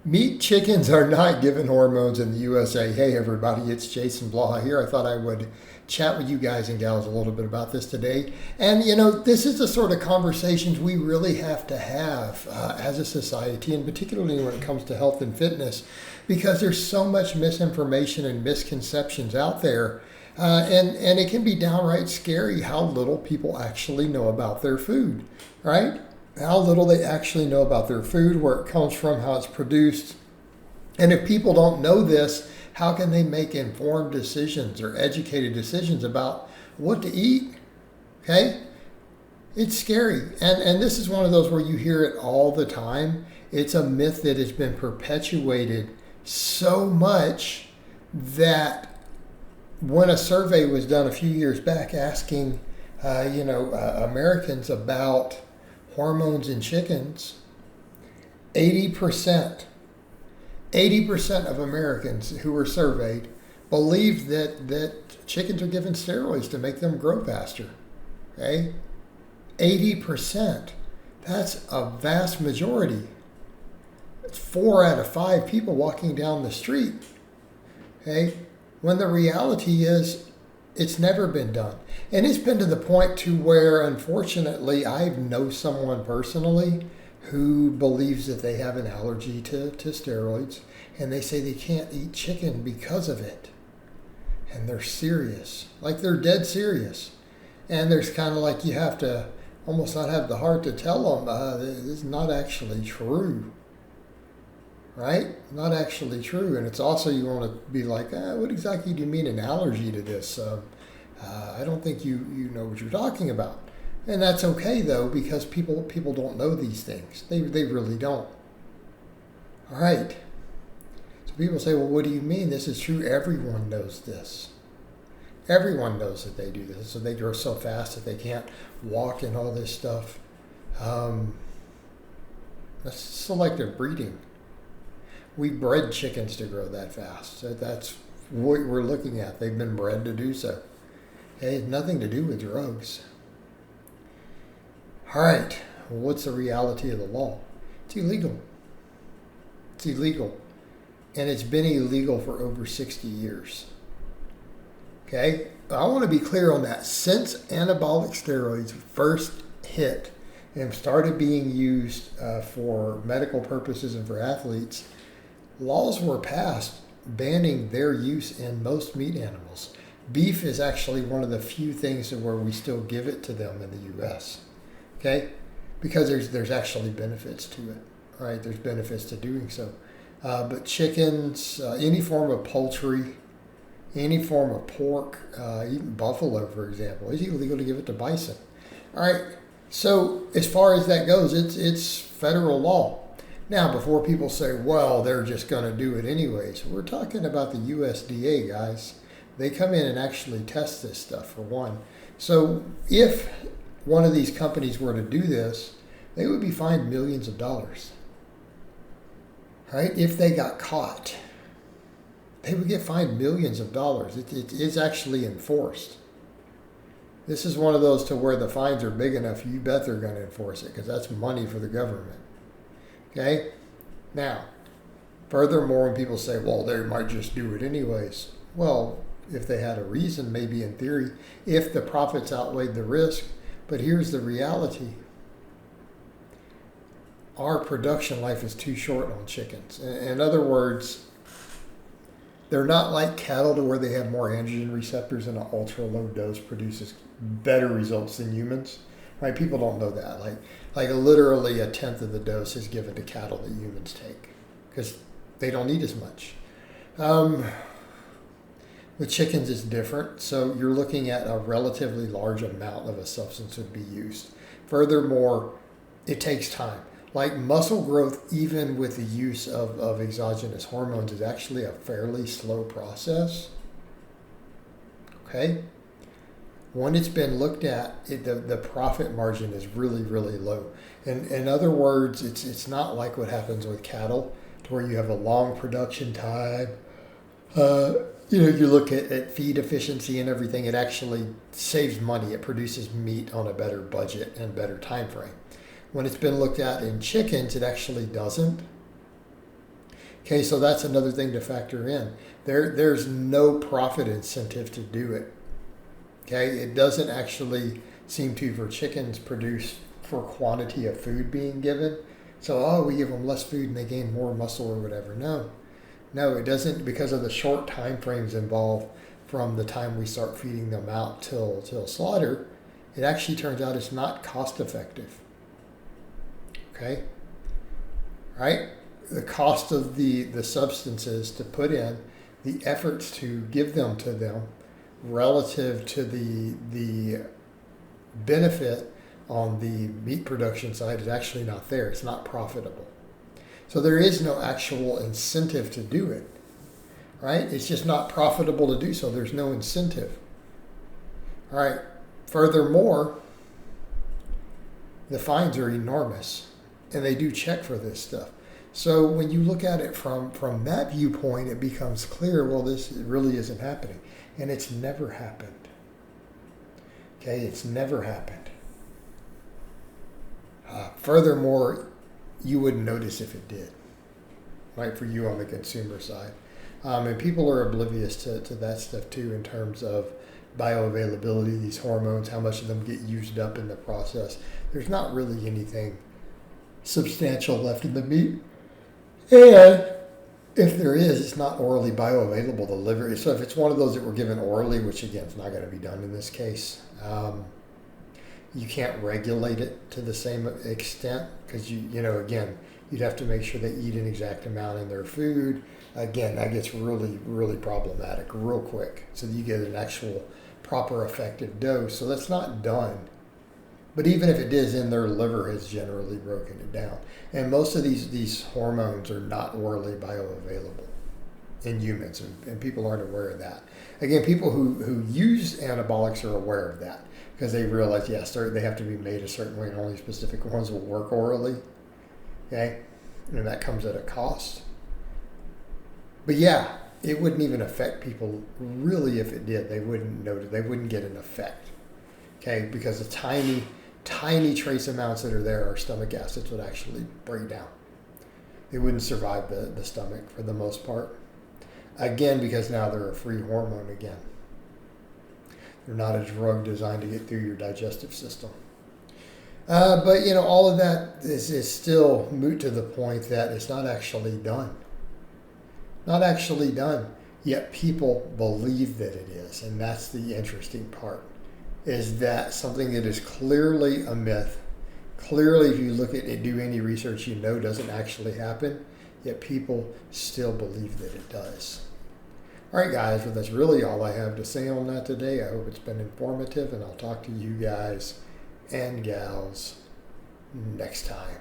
Meat chickens are not given hormones in the USA. Hey, everybody, it's Jason Blaha here. I thought I would chat with you guys and gals a little bit about this today. And, this is the sort of conversations we really have to have as a society, and particularly when it comes to health and fitness, because there's so much misinformation and misconceptions out there. And it can be downright scary how little people actually know about their food, right? How little they actually know about their food, where it comes from, how it's produced. And if people don't know this, how can they make informed decisions or educated decisions about what to eat? Okay? It's scary. And this is one of those where you hear it all the time. It's a myth that has been perpetuated so much that when a survey was done a few years back asking, Americans about hormones in chickens, 80% of Americans who were surveyed believed that chickens are given steroids to make them grow faster. Okay? 80%. That's a vast majority. It's 4 out of 5 people walking down the street. Okay? When the reality is, it's never been done. And it's been to the point to where, unfortunately, I know someone personally who believes that they have an allergy to steroids, and they say they can't eat chicken because of it. And they're serious. Like, they're dead serious. And there's kind of like, you have to almost not have the heart to tell them, this is not actually true. Right? Not actually true. And it's also, you want to be like, what exactly do you mean an allergy to this? I don't think you know what you're talking about. And that's okay, though, because people don't know these things. They really don't. All right. So people say, well, what do you mean? This is true. Everyone knows this. Everyone knows that they do this. So they grow so fast that they can't walk and all this stuff. That's selective breeding. We bred chickens to grow that fast. So that's what we're looking at. They've been bred to do so. It has nothing to do with drugs. All right. Well, what's the reality of the law? It's illegal. It's illegal. And it's been illegal for over 60 years. Okay? I want to be clear on that. Since anabolic steroids first hit and started being used for medical purposes and for athletes, laws were passed banning their use in most meat animals. Beef is actually one of the few things where we still give it to them in the U.S. Okay, because there's actually benefits to it. Right, there's benefits to doing so. But chickens, any form of poultry, any form of pork, even buffalo, for example, it's illegal to give it to bison. All right. So as far as that goes, it's federal law. Now, before people say, well, they're just going to do it anyways, we're talking about the USDA, guys. They come in and actually test this stuff, for one. So if one of these companies were to do this, they would be fined millions of dollars. Right? If they got caught, they would get fined millions of dollars. It is actually enforced. This is one of those to where the fines are big enough, you bet they're going to enforce it, because that's money for the government. Okay? Now, furthermore, when people say, well, they might just do it anyways. Well, if they had a reason, maybe in theory, if the profits outweighed the risk. But here's the reality. Our production life is too short on chickens. In other words, they're not like cattle to where they have more androgen receptors and an ultra low dose produces better results than humans. Right? People don't know that. Like literally a tenth of the dose is given to cattle that humans take because they don't need as much. With chickens, it's different. So you're looking at a relatively large amount of a substance would be used. Furthermore, it takes time. Like muscle growth, even with the use of exogenous hormones, is actually a fairly slow process. Okay? When it's been looked at, the profit margin is really, really low. And in other words, it's not like what happens with cattle, to where you have a long production time. You look at feed efficiency and everything, it actually saves money. It produces meat on a better budget and better time frame. When it's been looked at in chickens, it actually doesn't. Okay, so that's another thing to factor in. There's no profit incentive to do it. Okay, it doesn't actually seem to for chickens produce for quantity of food being given. So, we give them less food and they gain more muscle or whatever. No, it doesn't, because of the short time frames involved from the time we start feeding them out till slaughter. It actually turns out it's not cost effective. Okay, right? The cost of the substances to put in, the efforts to give them to them, relative to the benefit on the meat production side is actually not there. It's not profitable. So there is no actual incentive to do it, right? It's just not profitable to do so. There's no incentive. All right. Furthermore, the fines are enormous, and they do check for this stuff. So when you look at it from that viewpoint, it becomes clear, well, this really isn't happening. And it's never happened. Okay, it's never happened. Furthermore, you wouldn't notice if it did, right, for you on the consumer side. And people are oblivious to that stuff too, in terms of bioavailability, these hormones, how much of them get used up in the process. There's not really anything substantial left in the meat. And if there is, it's not orally bioavailable to liver. So if it's one of those that were given orally, which again is not going to be done in this case, you can't regulate it to the same extent, because again, you'd have to make sure they eat an exact amount in their food. Again, that gets really, really problematic real quick. So you get an actual proper effective dose. So that's not done. But even if it is, in their liver has generally broken it down. And most of these hormones are not orally bioavailable in humans, and people aren't aware of that. Again, people who use anabolics are aware of that, because they realize, yes, they have to be made a certain way, and only specific ones will work orally. Okay? And that comes at a cost. But yeah, it wouldn't even affect people really if it did. They wouldn't notice. They wouldn't get an effect. Okay? Because the tiny trace amounts that are there are stomach acids would actually break down. They wouldn't survive the stomach for the most part. Again, because now they're a free hormone again. They're not a drug designed to get through your digestive system. But all of that is still moot to the point that it's not actually done. Not actually done. Yet people believe that it is, and that's the interesting part. Is that something that is clearly a myth? Clearly, if you look at it, do any research, doesn't actually happen, yet people still believe that it does. All right, guys, well, that's really all I have to say on that today. I hope it's been informative, and I'll talk to you guys and gals next time.